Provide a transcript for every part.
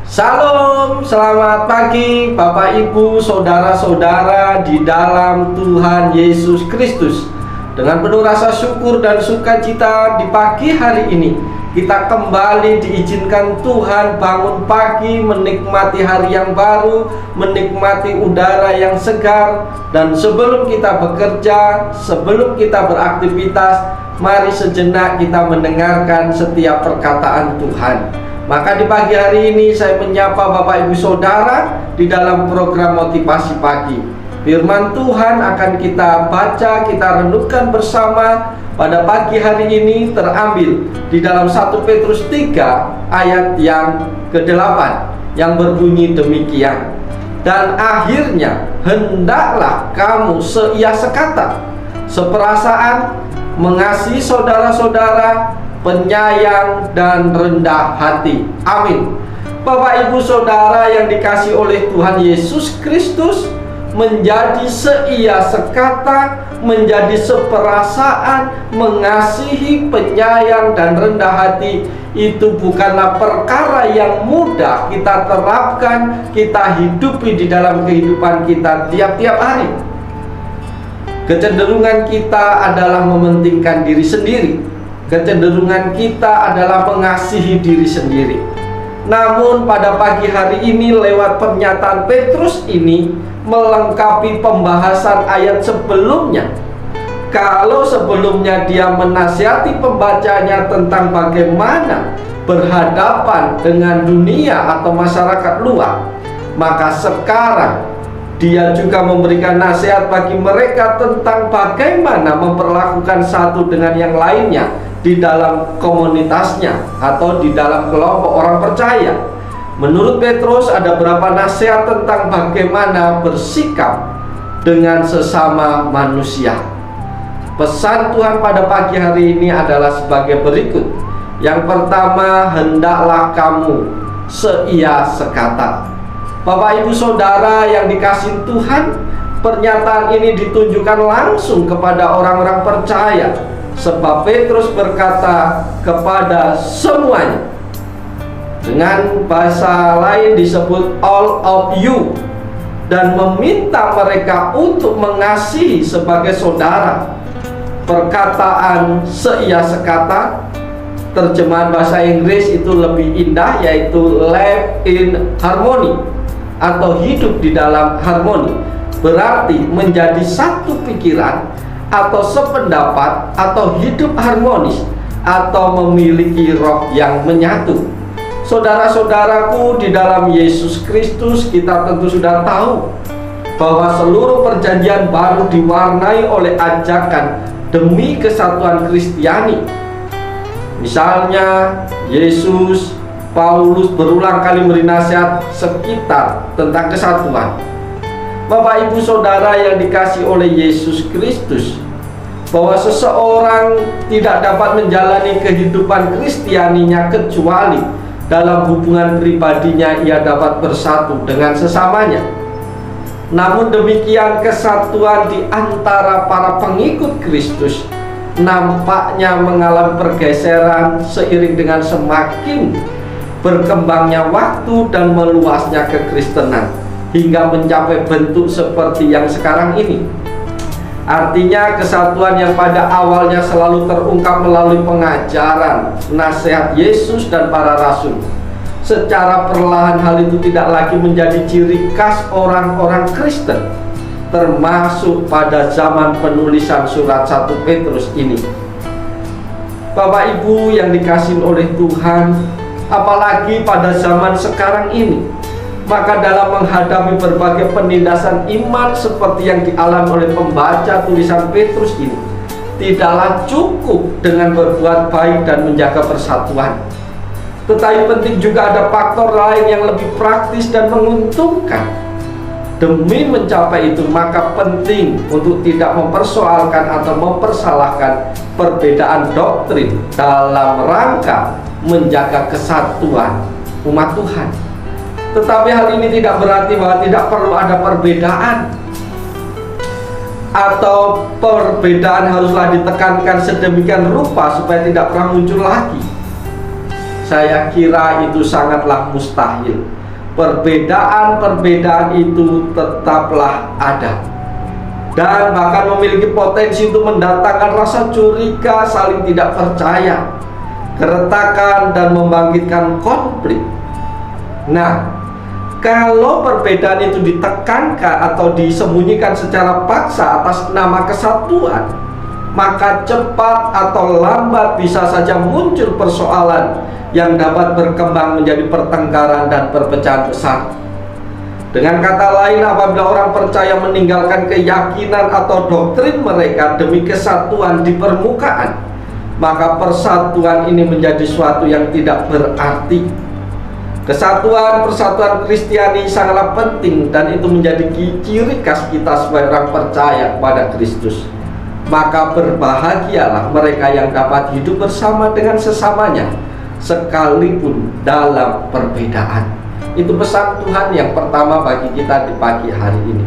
Salam, selamat pagi Bapak Ibu, saudara-saudara di dalam Tuhan Yesus Kristus. Dengan penuh rasa syukur dan sukacita di pagi hari ini, kita kembali diizinkan Tuhan bangun pagi, menikmati hari yang baru, menikmati udara yang segar. Dan sebelum kita bekerja, sebelum kita beraktivitas, mari sejenak kita mendengarkan setiap perkataan Tuhan. Maka di pagi hari ini saya menyapa Bapak Ibu Saudara di dalam program Motivasi Pagi. Firman Tuhan akan kita baca, kita renungkan bersama pada pagi hari ini terambil di dalam 1 Petrus 3 ayat yang ke-8 yang berbunyi demikian. Dan akhirnya hendaklah kamu seia sekata, seperasaan, mengasihi saudara-saudara, penyayang dan rendah hati. Amin. Bapak Ibu Saudara yang dikasihi oleh Tuhan Yesus Kristus, menjadi seia sekata, menjadi seperasaan, mengasihi, penyayang dan rendah hati, itu bukanlah perkara yang mudah kita terapkan, kita hidupi di dalam kehidupan kita tiap-tiap hari. Kecenderungan kita adalah mementingkan diri sendiri. Kecenderungan kita adalah mengasihi diri sendiri. Namun pada pagi hari ini lewat pernyataan Petrus ini melengkapi pembahasan ayat sebelumnya. Kalau sebelumnya dia menasihati pembacanya tentang bagaimana berhadapan dengan dunia atau masyarakat luar, maka sekarang dia juga memberikan nasihat bagi mereka tentang bagaimana memperlakukan satu dengan yang lainnya di dalam komunitasnya atau di dalam kelompok orang percaya. Menurut Petrus ada beberapa nasihat tentang bagaimana bersikap dengan sesama manusia. Pesan Tuhan pada pagi hari ini adalah sebagai berikut. Yang pertama, hendaklah kamu seia sekata. Bapak Ibu Saudara yang dikasihi Tuhan, pernyataan ini ditunjukkan langsung kepada orang-orang percaya, sebab Petrus berkata kepada semuanya. Dengan bahasa lain disebut all of you, dan meminta mereka untuk mengasihi sebagai saudara. Perkataan seia sekata, terjemahan bahasa Inggris itu lebih indah, yaitu live in harmony atau hidup di dalam harmoni. Berarti menjadi satu pikiran atau sependapat atau hidup harmonis atau memiliki roh yang menyatu. Saudara-saudaraku di dalam Yesus Kristus, kita tentu sudah tahu bahwa seluruh perjanjian baru diwarnai oleh ajakan demi kesatuan Kristiani. Misalnya Yesus, Paulus berulang kali memberi nasihat sekitar tentang kesatuan. Bapak Ibu Saudara yang dikasihi oleh Yesus Kristus, bahwa seseorang tidak dapat menjalani kehidupan Kristianinya kecuali dalam hubungan pribadinya ia dapat bersatu dengan sesamanya. Namun demikian, kesatuan di antara para pengikut Kristus nampaknya mengalami pergeseran seiring dengan semakin berkembangnya waktu dan meluasnya kekristenan hingga mencapai bentuk seperti yang sekarang ini. Artinya kesatuan yang pada awalnya selalu terungkap melalui pengajaran, nasihat Yesus dan para rasul, secara perlahan hal itu tidak lagi menjadi ciri khas orang-orang Kristen, termasuk pada zaman penulisan surat 1 Petrus ini. Bapak Ibu yang dikasihi oleh Tuhan, apalagi pada zaman sekarang ini, maka dalam menghadapi berbagai penindasan iman seperti yang dialami oleh pembaca tulisan Petrus ini, tidaklah cukup dengan berbuat baik dan menjaga persatuan. Tetapi penting juga ada faktor lain yang lebih praktis dan menguntungkan. Demi mencapai itu, maka penting untuk tidak mempersoalkan atau mempersalahkan perbedaan doktrin dalam rangka menjaga kesatuan umat Tuhan. Tetapi hal ini tidak berarti bahwa tidak perlu ada perbedaan, atau perbedaan haruslah ditekankan sedemikian rupa supaya tidak pernah muncul lagi. Saya kira itu sangatlah mustahil. Perbedaan-perbedaan itu tetaplah ada dan bahkan memiliki potensi untuk mendatangkan rasa curiga, saling tidak percaya, keretakan, dan membangkitkan konflik. Nah, kalau perbedaan itu ditekankan atau disembunyikan secara paksa atas nama kesatuan, maka cepat atau lambat bisa saja muncul persoalan yang dapat berkembang menjadi pertengkaran dan perpecahan besar. Dengan kata lain, apabila orang percaya meninggalkan keyakinan atau doktrin mereka demi kesatuan di permukaan, maka persatuan ini menjadi suatu yang tidak berarti. Persatuan Kristiani sangatlah penting, dan itu menjadi ciri khas kita sebagai orang percaya kepada Kristus. Maka berbahagialah mereka yang dapat hidup bersama dengan sesamanya, sekalipun dalam perbedaan. Itu pesan Tuhan yang pertama bagi kita di pagi hari ini.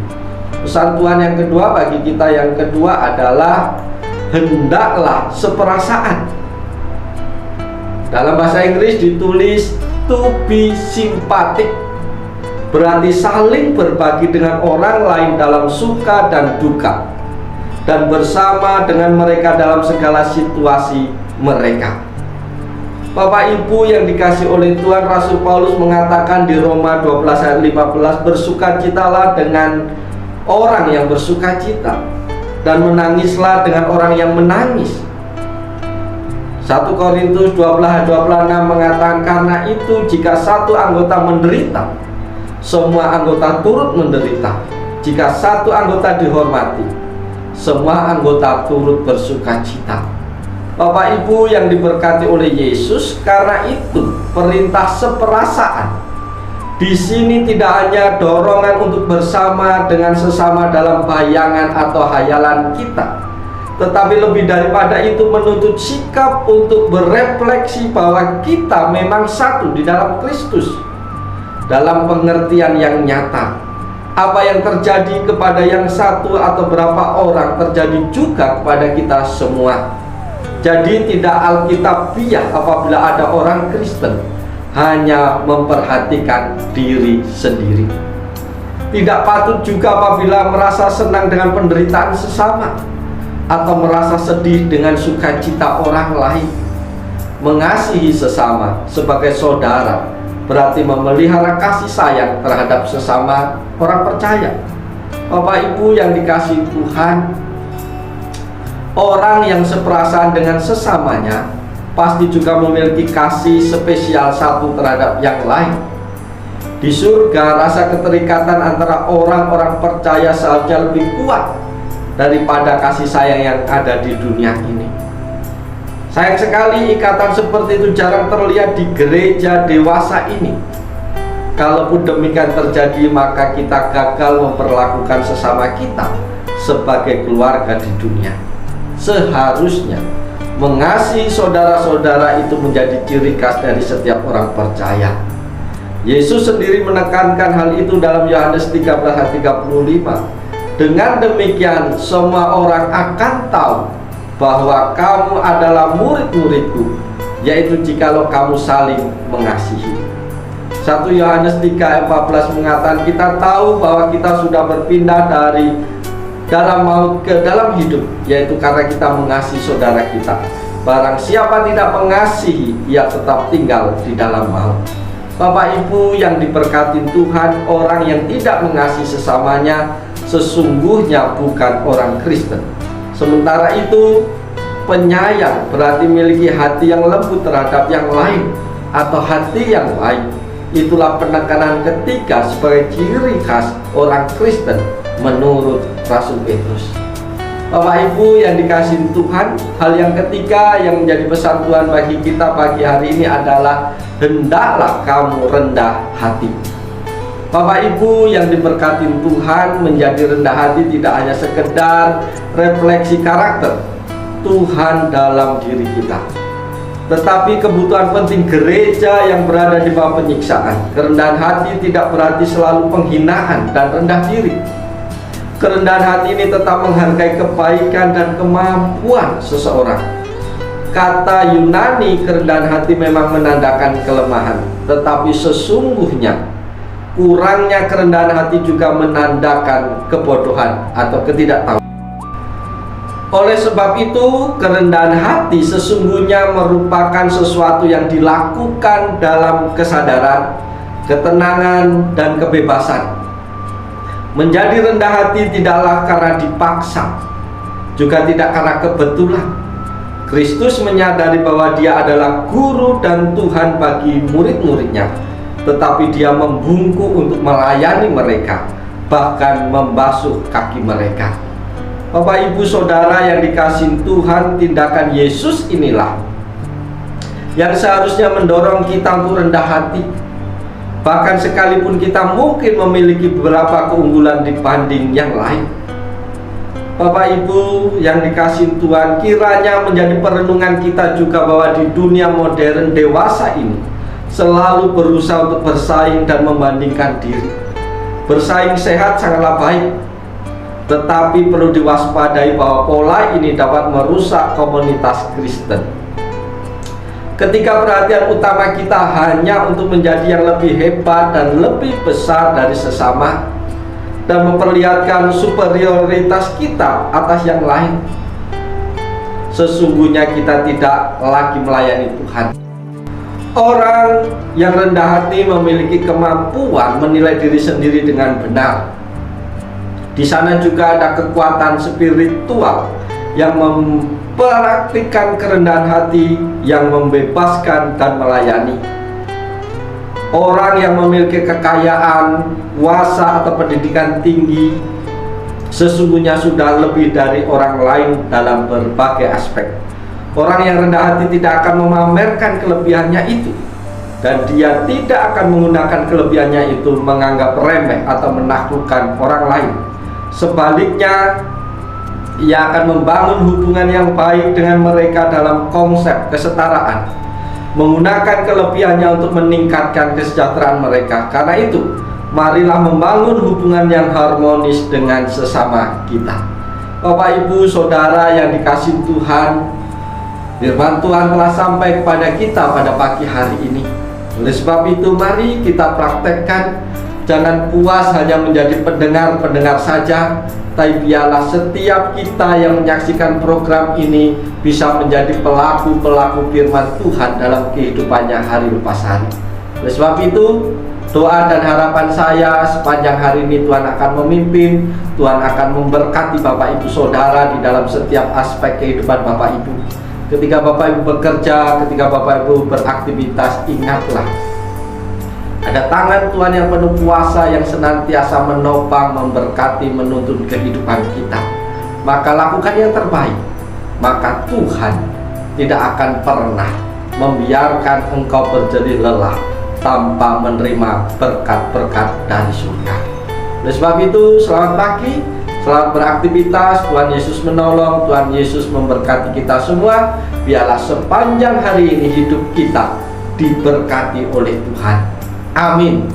Pesan Tuhan yang kedua bagi kita yang kedua adalah hendaklah seperasaan. Dalam bahasa Inggris ditulis to be sympathetic, berarti saling berbagi dengan orang lain dalam suka dan duka, dan bersama dengan mereka dalam segala situasi mereka. Bapak Ibu yang dikasih oleh Tuhan, Rasul Paulus mengatakan di Roma 12 ayat 15, bersukacitalah dengan orang yang bersukacita, dan menangislah dengan orang yang menangis. 1 Korintus 12 ayat 26 mengatakan, karena itu jika satu anggota menderita, semua anggota turut menderita. Jika satu anggota dihormati, semua anggota turut bersukacita. Bapak Ibu yang diberkati oleh Yesus, karena itu perintah seperasaan di sini tidak hanya dorongan untuk bersama dengan sesama dalam bayangan atau hayalan kita, tetapi lebih daripada itu menuntut sikap untuk berefleksi bahwa kita memang satu di dalam Kristus. Dalam pengertian yang nyata, apa yang terjadi kepada yang satu atau berapa orang terjadi juga kepada kita semua. Jadi tidak alkitabiah apabila ada orang Kristen hanya memperhatikan diri sendiri. Tidak patut juga apabila merasa senang dengan penderitaan sesama atau merasa sedih dengan sukacita orang lain. Mengasihi sesama sebagai saudara berarti memelihara kasih sayang terhadap sesama orang percaya. Bapak Ibu yang dikasihi Tuhan, orang yang seperasaan dengan sesamanya pasti juga memiliki kasih spesial satu terhadap yang lain. Di surga, rasa keterikatan antara orang-orang percaya seharusnya lebih kuat daripada kasih sayang yang ada di dunia ini. Sayang sekali ikatan seperti itu jarang terlihat di gereja dewasa ini. Kalaupun demikian terjadi, maka kita gagal memperlakukan sesama kita sebagai keluarga di dunia. Seharusnya mengasihi saudara-saudara itu menjadi ciri khas dari setiap orang percaya. Yesus sendiri menekankan hal itu dalam Yohanes 13 ayat 35. Dengan demikian semua orang akan tahu bahwa kamu adalah murid-muridku, yaitu jikalau kamu saling mengasihi. 1 Yohanes 3 ayat 14 mengatakan, kita tahu bahwa kita sudah berpindah dari dalam maut ke dalam hidup, yaitu karena kita mengasihi saudara kita. Barang siapa tidak mengasihi, ia tetap tinggal di dalam maut. Bapak Ibu yang diberkati Tuhan, orang yang tidak mengasihi sesamanya sesungguhnya bukan orang Kristen. Sementara itu, penyayang berarti memiliki hati yang lembut terhadap yang lain atau hati yang baik. Itulah penekanan ketiga sebagai ciri khas orang Kristen menurut Rasul Petrus. Bapak Ibu yang dikasihi Tuhan, hal yang ketiga yang menjadi pesan Tuhan bagi kita pagi hari ini adalah hendaklah kamu rendah hati. Bapak Ibu yang diberkati Tuhan, menjadi rendah hati tidak hanya sekedar refleksi karakter Tuhan dalam diri kita, tetapi kebutuhan penting gereja yang berada di bawah penyiksaan. Kerendahan hati tidak berarti selalu penghinaan dan rendah diri. Kerendahan hati ini tetap menghargai kebaikan dan kemampuan seseorang. Kata Yunani kerendahan hati memang menandakan kelemahan, tetapi sesungguhnya kurangnya kerendahan hati juga menandakan kebodohan atau ketidaktahuan. Oleh sebab itu, kerendahan hati sesungguhnya merupakan sesuatu yang dilakukan dalam kesadaran, ketenangan, dan kebebasan. Menjadi rendah hati tidaklah karena dipaksa, juga tidak karena kebetulan. Kristus menyadari bahwa Dia adalah guru dan Tuhan bagi murid-muridnya, tetapi Dia membungkuk untuk melayani mereka, bahkan membasuh kaki mereka. Bapak, Ibu, Saudara yang dikasihi Tuhan, tindakan Yesus inilah yang seharusnya mendorong kita untuk rendah hati. Bahkan sekalipun kita mungkin memiliki beberapa keunggulan dibanding yang lain. Bapak, Ibu yang dikasihi Tuhan, kiranya menjadi perenungan kita juga bahwa di dunia modern dewasa ini selalu berusaha untuk bersaing dan membandingkan diri. Bersaing sehat sangatlah baik, tetapi perlu diwaspadai bahwa pola ini dapat merusak komunitas Kristen. Ketika perhatian utama kita hanya untuk menjadi yang lebih hebat dan lebih besar dari sesama, dan memperlihatkan superioritas kita atas yang lain, sesungguhnya kita tidak lagi melayani Tuhan. Orang yang rendah hati memiliki kemampuan menilai diri sendiri dengan benar. Di sana juga ada kekuatan spiritual yang mempraktikkan kerendahan hati, yang membebaskan dan melayani. Orang yang memiliki kekayaan, kuasa atau pendidikan tinggi sesungguhnya sudah lebih dari orang lain dalam berbagai aspek. Orang yang rendah hati tidak akan memamerkan kelebihannya itu, dan dia tidak akan menggunakan kelebihannya itu menganggap remeh atau menaklukkan orang lain. Sebaliknya, ia akan membangun hubungan yang baik dengan mereka dalam konsep kesetaraan, menggunakan kelebihannya untuk meningkatkan kesejahteraan mereka. Karena itu, marilah membangun hubungan yang harmonis dengan sesama kita. Bapak, Ibu, Saudara yang dikasihi Tuhan, firman Tuhan telah sampai kepada kita pada pagi hari ini. Oleh sebab itu, mari kita praktekkan. Jangan puas hanya menjadi pendengar-pendengar saja, tapi biarlah setiap kita yang menyaksikan program ini bisa menjadi pelaku-pelaku firman Tuhan dalam kehidupannya hari lepas hari. Oleh sebab itu, doa dan harapan saya sepanjang hari ini Tuhan akan memimpin, Tuhan akan memberkati Bapak Ibu Saudara di dalam setiap aspek kehidupan Bapak Ibu. Ketika Bapak Ibu bekerja, ketika Bapak Ibu beraktivitas, ingatlah ada tangan Tuhan yang penuh kuasa yang senantiasa menopang, memberkati, menuntun kehidupan kita. Maka lakukan yang terbaik, maka Tuhan tidak akan pernah membiarkan engkau berjerih lelah tanpa menerima berkat-berkat dari surga. Oleh sebab itu, selamat pagi, selamat beraktivitas. Tuhan Yesus menolong, Tuhan Yesus memberkati kita semua. Biarlah sepanjang hari ini hidup kita diberkati oleh Tuhan. Amin.